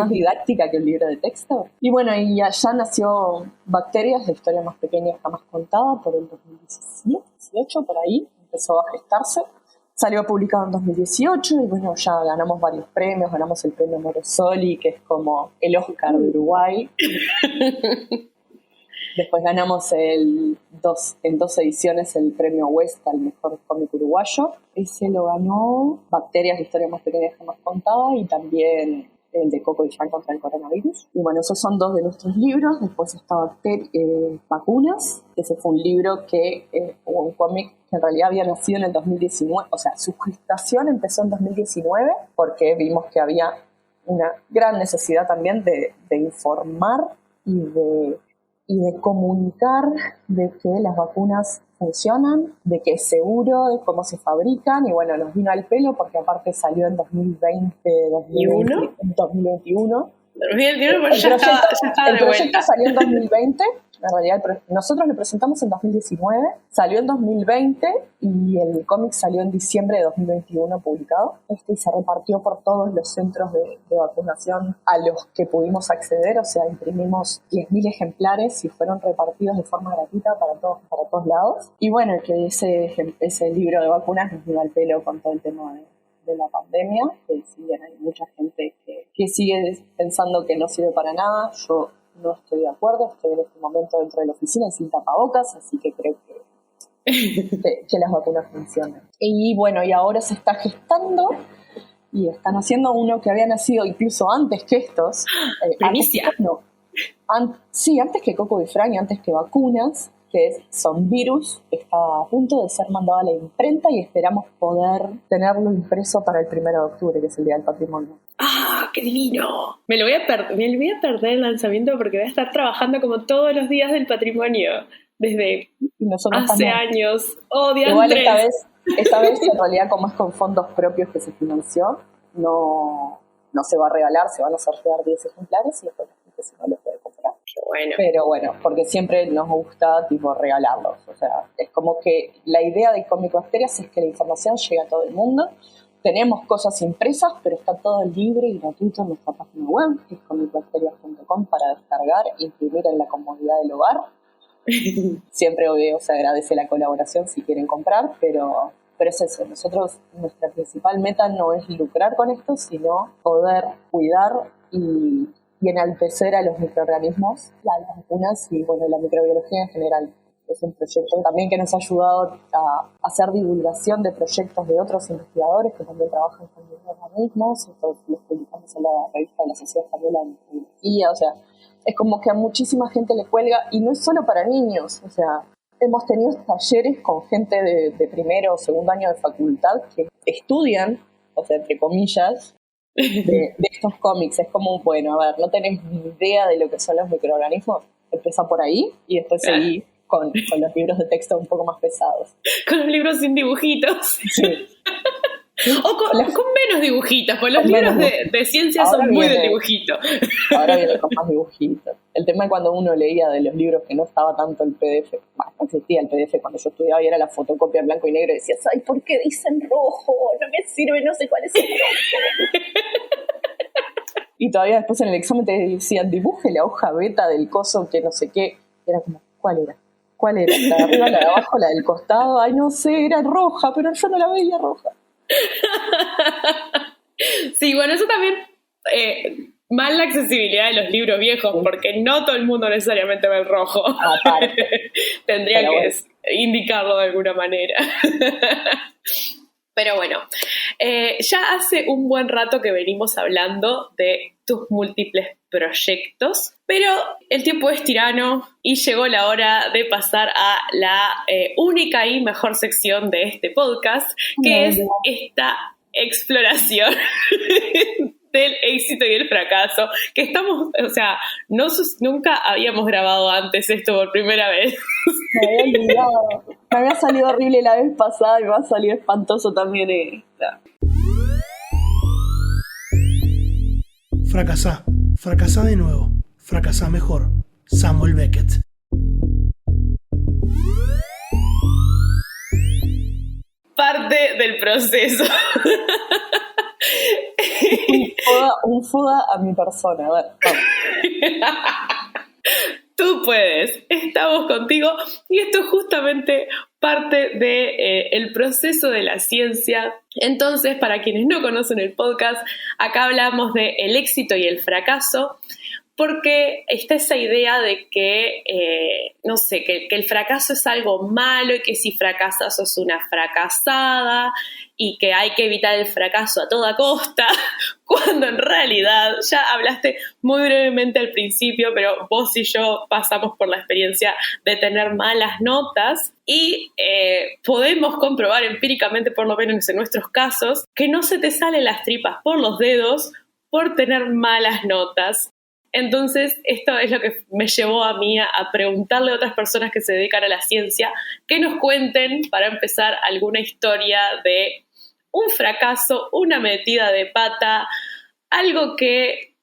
didáctica que un libro de texto. Y bueno, y allá nació Bacterias, la historia más pequeña jamás contada, por el 2017, 2018, por ahí, empezó a gestarse. Salió publicado en 2018 y bueno, ya ganamos varios premios, ganamos el premio Morosoli, que es como el Oscar de Uruguay. Después ganamos en 2 ediciones el premio West al mejor cómic uruguayo. Ese lo ganó Bacterias, la historia más pequeña jamás contada, y también el de Coco y Fran contra el coronavirus. Y bueno, esos son 2 de nuestros libros. Después está Vacunas, que ese fue un libro un cómic que en realidad había nacido en el 2019. O sea, su gestación empezó en 2019 porque vimos que había una gran necesidad también de informar y de comunicar de que las vacunas funcionan, de que es seguro, de cómo se fabrican, y bueno, nos vino al pelo porque aparte salió en 2021. Pero ya estaba el proyecto salió en 2020, en realidad nosotros lo presentamos en 2019, salió en 2020 y el cómic salió en diciembre de 2021 publicado, y se repartió por todos los centros de vacunación a los que pudimos acceder, o sea, imprimimos 10.000 ejemplares y fueron repartidos de forma gratuita para todos lados. Y bueno, que ese libro de vacunas nos vino al pelo con todo el tema de la pandemia, que si bien hay mucha gente que sigue pensando que no sirve para nada, yo no estoy de acuerdo, estoy en este momento dentro de la oficina sin tapabocas, así que creo que las vacunas funcionan. Y bueno, y ahora se está gestando y están haciendo uno que había nacido incluso antes que estos. Primicia. Antes que Coco y Fran y antes que Vacunas. que es Son Virus. Está a punto de ser mandado a la imprenta y esperamos poder tenerlo impreso para el 1 de octubre, que es el Día del Patrimonio. ¡Ah, qué divino! Me voy a perder el lanzamiento porque voy a estar trabajando como todos los días del patrimonio desde hace años. ¡Oh, diantres! Igual esta vez en realidad, como es con fondos propios que se financió, no se va a regalar, se van a sortear 10 ejemplares y después la gente si no lo puede comprar. Qué bueno. Pero bueno, porque siempre nos gusta tipo regalarlos. O sea, es como que la idea de Comicbacterias es que la información llegue a todo el mundo. Tenemos cosas impresas, pero está todo libre y gratuito en nuestra página web, que es comicbacterias.com, para descargar e imprimir en la comodidad del hogar. Siempre, obvio, se agradece la colaboración si quieren comprar, pero es eso. Nosotros, nuestra principal meta no es lucrar con esto, sino poder cuidar y enaltecer a los microorganismos, las vacunas y bueno, la microbiología en general. Es un proyecto también que nos ha ayudado a hacer divulgación de proyectos de otros investigadores que también trabajan con microorganismos. Los publicamos en la revista de la Sociedad Española de Microbiología. O sea, es como que a muchísima gente le cuelga, y no es solo para niños. O sea, hemos tenido talleres con gente de primero o segundo año de facultad que estudian, o sea, entre comillas, de estos cómics. Es como, bueno, a ver, no tenés ni idea de lo que son los microorganismos, empieza por ahí y después seguí con los libros de texto un poco más pesados. Con los libros sin dibujitos. Sí. O con menos dibujitos, porque los libros de ciencia ahora son muy de dibujito. Ahora viene con más dibujitos. El tema es cuando uno leía de los libros que no estaba tanto el PDF. Bueno, no existía el PDF cuando yo estudiaba y era la fotocopia en blanco y negro y decías, ay, ¿por qué dicen rojo? No me sirve, no sé cuál es el rojo. Y todavía después en el examen te decían, dibuje la hoja beta del coso que no sé qué. Era como, ¿cuál era? ¿Cuál era? ¿La de arriba, la de abajo, la del costado? Ay, no sé, era roja, pero yo no la veía roja. Sí, bueno, eso también mal la accesibilidad de los libros viejos, porque no todo el mundo necesariamente ve el rojo. Tendría que indicarlo de alguna manera. Pero bueno, ya hace un buen rato que venimos hablando de tus múltiples proyectos, pero el tiempo es tirano y llegó la hora de pasar a la única y mejor sección de este podcast, que es esta exploración del éxito y el fracaso, que estamos, o sea, nunca habíamos grabado antes esto por primera vez. Me había olvidado. Me había salido horrible la vez pasada y me va a salir espantoso también esta. Fracasá de nuevo, fracasá mejor. Samuel Beckett. Parte del proceso. Un foda a mi persona, a ver, vamos. Tú puedes, estamos contigo y esto es justamente parte del proceso de la ciencia. Entonces, para quienes no conocen el podcast, acá hablamos de el éxito y el fracaso, porque está esa idea de que, que el fracaso es algo malo y que si fracasas sos una fracasada y que hay que evitar el fracaso a toda costa, cuando en realidad, ya hablaste muy brevemente al principio, pero vos y yo pasamos por la experiencia de tener malas notas y podemos comprobar empíricamente, por lo menos en nuestros casos, que no se te salen las tripas por los dedos por tener malas notas. Entonces, esto es lo que me llevó a mí a preguntarle a otras personas que se dedican a la ciencia que nos cuenten, para empezar, alguna historia de un fracaso, una metida de pata, algo que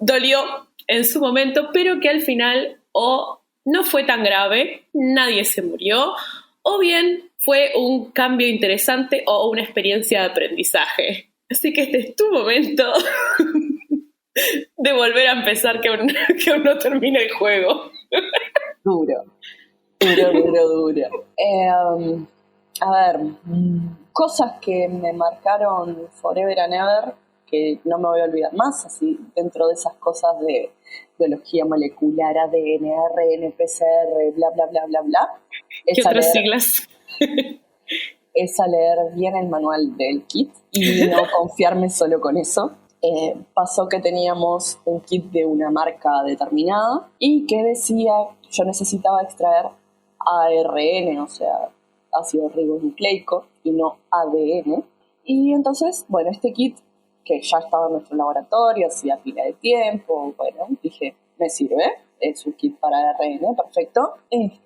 dolió en su momento, pero que al final o no fue tan grave, nadie se murió, o bien fue un cambio interesante o una experiencia de aprendizaje. Así que este es tu momento de volver a empezar, que aún no termine el juego. Duro. A ver, cosas que me marcaron forever and ever, que no me voy a olvidar más, así dentro de esas cosas de biología molecular, ADN, ARN, PCR, bla, bla, bla, bla, bla. ¿Qué otras siglas? Es a leer bien el manual del kit y no confiarme solo con eso. Pasó que teníamos un kit de una marca determinada y que decía, yo necesitaba extraer ARN, o sea, ácido ribonucleico, y no ADN. Y entonces, bueno, este kit, que ya estaba en nuestro laboratorio, hacía pila de tiempo, bueno, dije, me sirve, es un kit para ARN, perfecto.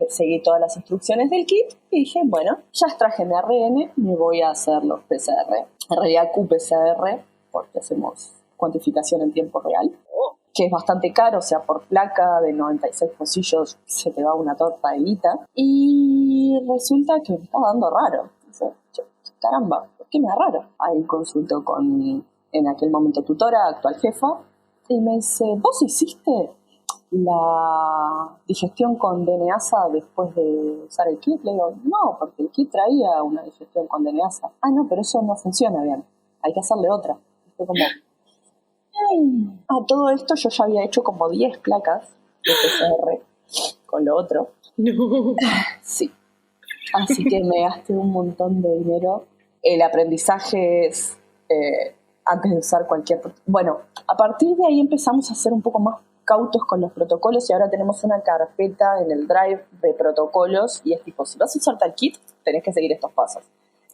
Seguí todas las instrucciones del kit y dije, bueno, ya extraje mi ARN, me voy a hacer los PCR. En realidad qPCR, porque hacemos cuantificación en tiempo real, que es bastante caro, o sea, por placa de 96 pocillos se te va una torta de guita. Y resulta que me estaba dando raro. Dice, caramba, ¿por qué me da raro? Ahí consulto con, en aquel momento, tutora, actual jefa, y me dice, ¿vos hiciste la digestión con DNAsa después de usar el kit? Le digo, no, porque el kit traía una digestión con DNAsa. Ah, no, pero eso no funciona bien, hay que hacerle otra. Y fue como, a todo esto yo ya había hecho como 10 placas de PCR con lo otro. No. Sí. Así que me gasté un montón de dinero. El aprendizaje es antes de usar cualquier... Bueno, a partir de ahí empezamos a ser un poco más cautos con los protocolos y ahora tenemos una carpeta en el Drive de protocolos y es tipo, si vas a usar tal kit, tenés que seguir estos pasos.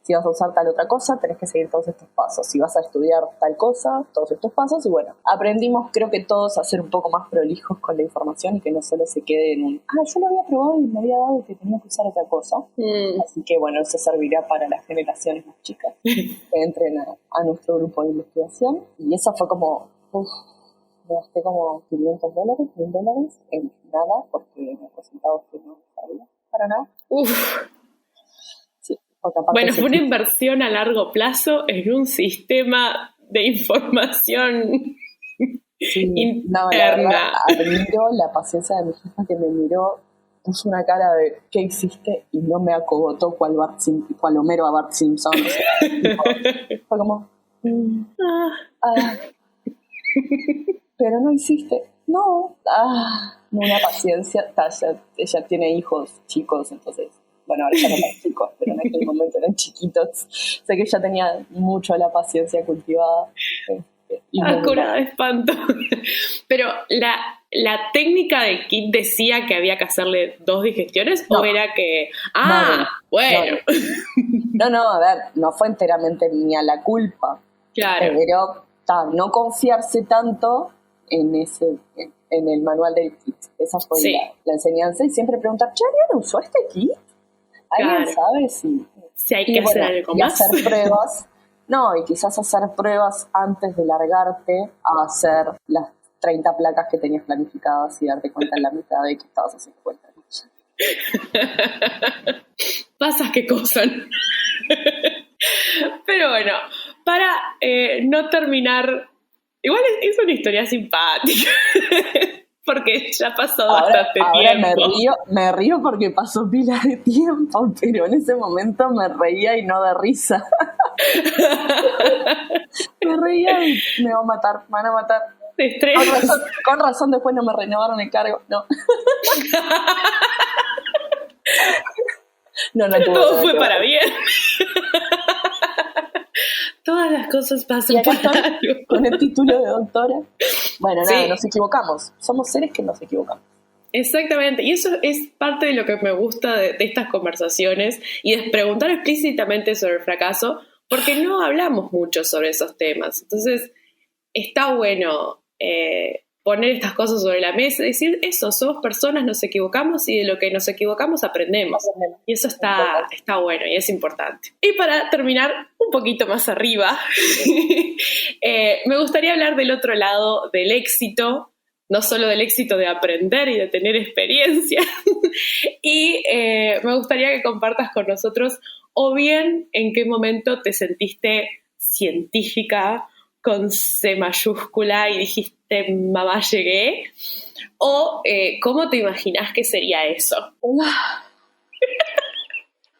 Si vas a usar tal otra cosa, tenés que seguir todos estos pasos. Si vas a estudiar tal cosa, todos estos pasos. Y bueno, aprendimos, creo que todos, a ser un poco más prolijos con la información y que no solo se quede en un, yo lo había probado y me había dado que tenía que usar otra cosa. Así que bueno, eso servirá para las generaciones más chicas que entren a nuestro grupo de investigación. Y eso fue como, me gasté como $500, $1,000 en nada, porque en los resultados que no sabía para nada. Bueno, fue una inversión a largo plazo en un sistema de información interna. No, la verdad, admiro la paciencia de mi jefa que me miró, puso una cara de ¿qué hiciste? Y no me acogotó cual Homero a Bart Simpson. Fue como pero no hiciste. No, una paciencia. Ella tiene hijos chicos, entonces bueno, ahora ya no eran chicos, pero en aquel momento eran chiquitos. Sé que ella tenía mucho la paciencia cultivada. Curada de espanto. Pero la técnica del kit decía que había que hacerle 2 digestiones, no. ¿O era que... bueno. No, a ver, no fue enteramente mía la culpa. Claro. Pero no confiarse tanto en el manual del kit. Esa fue la enseñanza. Y siempre preguntar, ¿alguien usó este kit? ¿Alguien sabe si hay que hacer algo más? Y hacer pruebas. No, y quizás hacer pruebas antes de largarte a hacer las 30 placas que tenías planificadas y darte cuenta en la mitad de que estabas a 50. Pasas que cosan. Pero bueno, para no terminar... Igual es una historia simpática. Porque ya pasó bastante tiempo. Ahora me río porque pasó pila de tiempo, pero en ese momento me reía y no de risa. Me reía y me van a matar. De estrés. Con razón después no me renovaron el cargo, no. No todo fue para bien. Todas las cosas pasan por algo. Con el título de doctora. Bueno, nada, nos equivocamos. Somos seres que nos equivocamos. Exactamente, y eso es parte de lo que me gusta de estas conversaciones y de preguntar explícitamente sobre el fracaso, porque no hablamos mucho sobre esos temas. Entonces, está bueno poner estas cosas sobre la mesa y decir eso, somos personas, nos equivocamos y de lo que nos equivocamos aprendemos. Y eso está bueno y es importante. Y para terminar un poquito más arriba, me gustaría hablar del otro lado del éxito, no solo del éxito de aprender y de tener experiencia. Y me gustaría que compartas con nosotros o bien en qué momento te sentiste científica con C mayúscula y dijiste, mamá, llegué, o ¿cómo te imaginás que sería eso?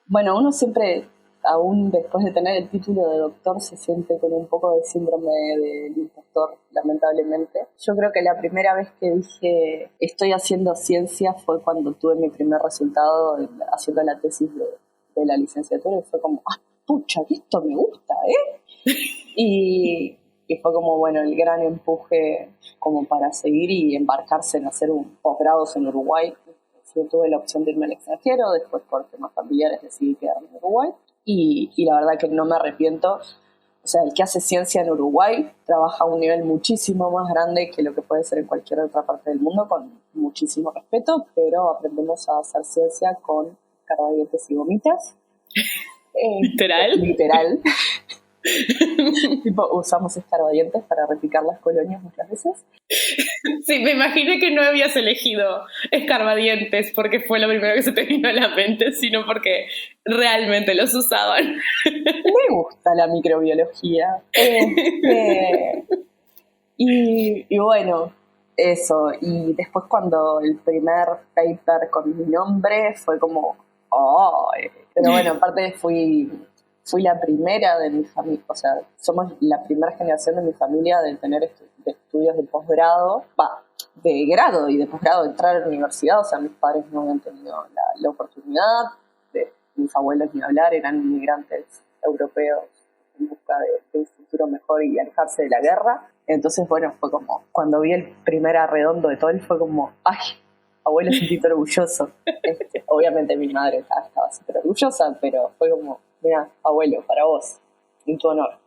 Bueno, uno siempre, aún después de tener el título de doctor, se siente con un poco de síndrome del impostor, lamentablemente. Yo creo que la primera vez que dije, estoy haciendo ciencia, fue cuando tuve mi primer resultado haciendo la tesis de la licenciatura, y fue como, pucha, esto me gusta, Y fue como, bueno, el gran empuje como para seguir y embarcarse en hacer un posgrado en Uruguay. yo tuve la opción de irme al extranjero, después por temas familiares decidí quedarme en Uruguay y la verdad que no me arrepiento. O sea, el que hace ciencia en Uruguay trabaja a un nivel muchísimo más grande que lo que puede ser en cualquier otra parte del mundo, con muchísimo respeto, pero aprendemos a hacer ciencia con escarbadientes y gomitas. ¿Literal? Literal. Tipo, usamos escarbadientes para repicar las colonias muchas veces. Sí, me imaginé que no habías elegido escarbadientes porque fue lo primero que se te vino a la mente, sino porque realmente los usaban. Me gusta la microbiología. Y bueno, eso. Y después cuando el primer paper con mi nombre fue como... ¡Oh! Pero bueno, aparte fui la primera de mi familia, o sea, somos la primera generación de mi familia de tener estudios de posgrado, de grado y de posgrado, de entrar a la universidad. O sea, mis padres no habían tenido la oportunidad, mis abuelos ni hablar, eran inmigrantes europeos en busca de un futuro mejor y alejarse de la guerra. Entonces, bueno, fue como, cuando vi el primer arredondo de todo, fue como, ¡ay! Abuelo, sentí orgulloso. Obviamente mi madre estaba súper orgullosa, pero fue como, mira, abuelo, para vos, en tu honor.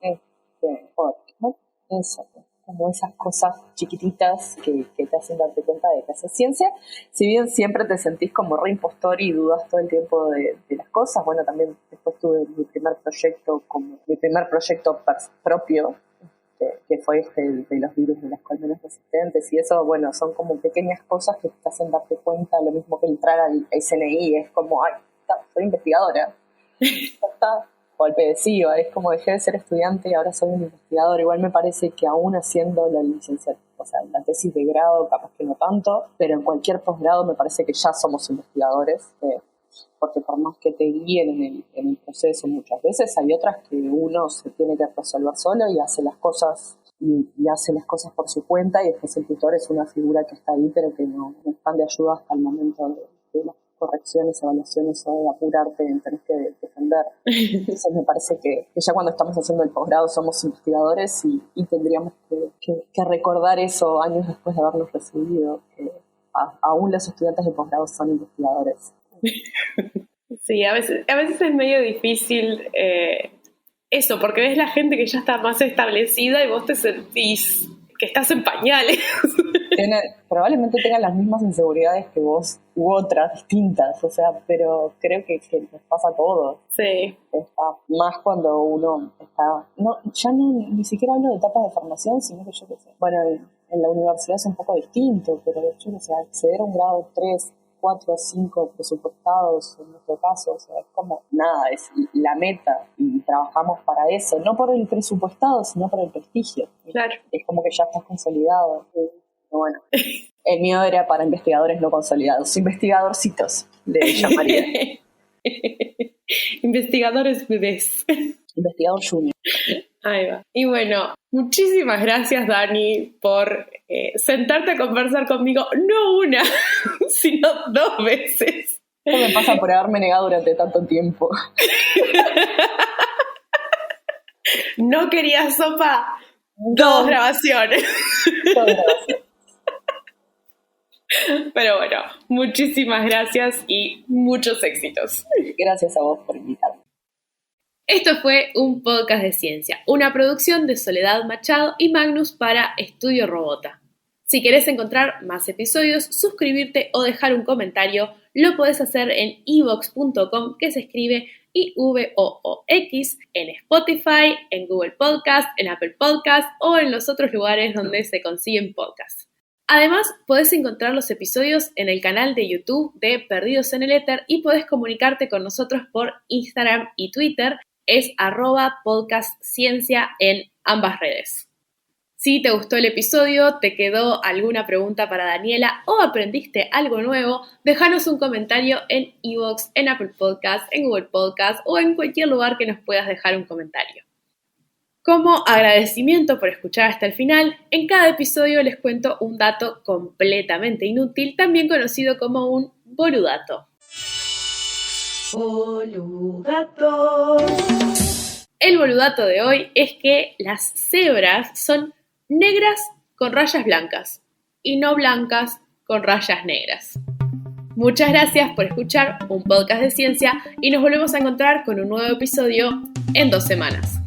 Eso, como esas cosas chiquititas que te hacen darte cuenta de que haces ciencia. Si bien siempre te sentís como re impostor y dudas todo el tiempo de las cosas, bueno, también después tuve mi primer proyecto propio, que fue de los virus de las colmenas resistentes, y eso, bueno, son como pequeñas cosas que te hacen darte cuenta, lo mismo que entrar al SNI, es como, ay, soy investigadora, está, o al PDCIO, es como dejé de ser estudiante y ahora soy un investigador. Igual me parece que aún haciendo la licenciatura, o sea, la tesis de grado, capaz que no tanto, pero en cualquier posgrado me parece que ya somos investigadores, porque por más que te guíen en el proceso muchas veces, hay otras que uno se tiene que resolver solo y hace las cosas por su cuenta, y después el tutor es una figura que está ahí pero que no están de ayuda hasta el momento de las correcciones, evaluaciones o de apurarte en tener que defender. Entonces me parece que ya cuando estamos haciendo el posgrado somos investigadores y tendríamos que recordar eso años después de habernos recibido, que aún los estudiantes de posgrado son investigadores. Sí, a veces es medio difícil eso, porque ves la gente que ya está más establecida y vos te sentís que estás en pañales. Probablemente tengan las mismas inseguridades que vos u otras distintas, o sea, pero creo que nos pasa a todos. Sí. Más cuando uno está... ni siquiera hablo de etapas de formación, sino que yo qué sé. Bueno, en la universidad es un poco distinto, pero yo qué sé, acceder a un grado 3, 4, 5 presupuestados, en nuestro caso, o sea, es como nada, es la meta y trabajamos para eso, no por el presupuestado, sino por el prestigio. Claro. Es como que ya estás consolidado. Bueno, el mío era para investigadores no consolidados, investigadorcitos, le llamaría. Investigadores bebés. Investigador junior. Ahí va. Y bueno, muchísimas gracias, Dani, por sentarte a conversar conmigo, no una, sino 2 veces. ¿Qué me pasa por haberme negado durante tanto tiempo? No quería sopa, 2 grabaciones. 2 grabaciones. Pero bueno, muchísimas gracias y muchos éxitos. Gracias a vos por invitarme. Esto fue un podcast de ciencia, una producción de Soledad Machado y Magnus para Estudio Robota. Si querés encontrar más episodios, suscribirte o dejar un comentario, lo podés hacer en ivox.com, que se escribe IVOOX, en Spotify, en Google Podcast, en Apple Podcast o en los otros lugares donde se consiguen podcasts. Además, podés encontrar los episodios en el canal de YouTube de Perdidos en el Éter y podés comunicarte con nosotros por Instagram y Twitter, es @podcastciencia en ambas redes. Si te gustó el episodio, te quedó alguna pregunta para Daniela o aprendiste algo nuevo, déjanos un comentario en iVoox, en Apple Podcast, en Google Podcast o en cualquier lugar que nos puedas dejar un comentario. Como agradecimiento por escuchar hasta el final, en cada episodio les cuento un dato completamente inútil, también conocido como un boludato. Boludato. El boludato de hoy es que las cebras son negras con rayas blancas y no blancas con rayas negras. Muchas gracias por escuchar un podcast de ciencia y nos volvemos a encontrar con un nuevo episodio en 2 semanas.